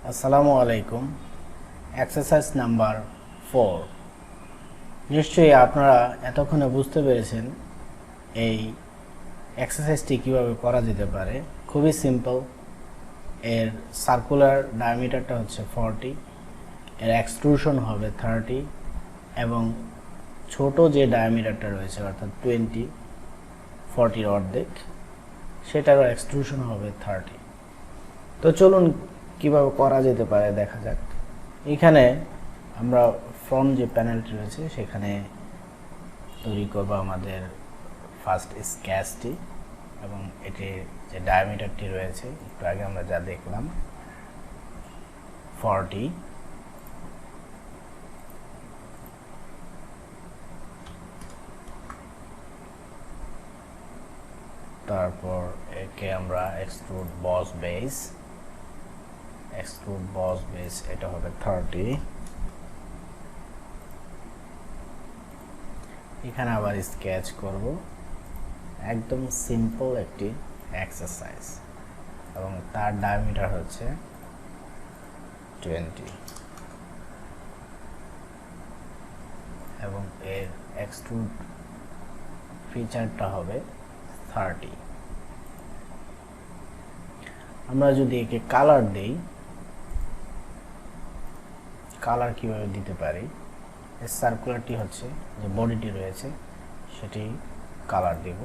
আসসালামু আলাইকুম। Exercise number 4। নিশ্চয়ই আপনারা এতক্ষণে বুঝতে পেরেছেন এই এক্সারসাইজটি কিভাবে করা যেতে পারে। খুবই সিম্পল। এর সার্কুলার ডায়ামিটারটা হচ্ছে 40, এর এক্সট্রুশন হবে 30 এবং ছোট যে ডায়ামিটারটা রয়েছে অর্থাৎ 40 অর্ধেক, সেটারও এক্সট্রুশন হবে 30। তো চলুন কিভাবে করা যেতে পারে দেখা যাক। এখানে আমরা ফ্রন্ট যে প্যানেলটি রয়েছে সেখানে তৈরি করব আমাদের ফার্স্ট স্কেচটি এবং এটির যে ডায়ামিটারটি রয়েছে একটু আগে আমরা যা দেখলাম 40। তারপর একে আমরা এক্সট্রুড বস বেস, এটা হবে 30। এখানে আবার স্কেচ করব, একদম সিম্পল একটি এক্সারসাইজ এবং তার ডায়ামিটার হচ্ছে 20 এবং এর এক্সট্রুড ফিচারটা হবে 30। আমরা যদি একে কালার দেই, কালার কিভাবে দিতে পারি, এই সার্কুলারটি হচ্ছে যে বডিটি রয়েছে সেটি কালার দেব।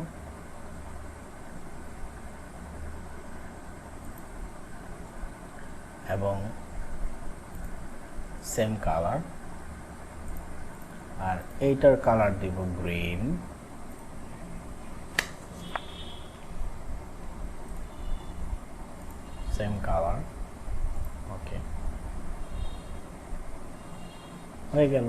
এবং সেম কালার, আর এইটার কালার দেব গ্রিন। সেম কালার, ওকে, হয়ে গেল।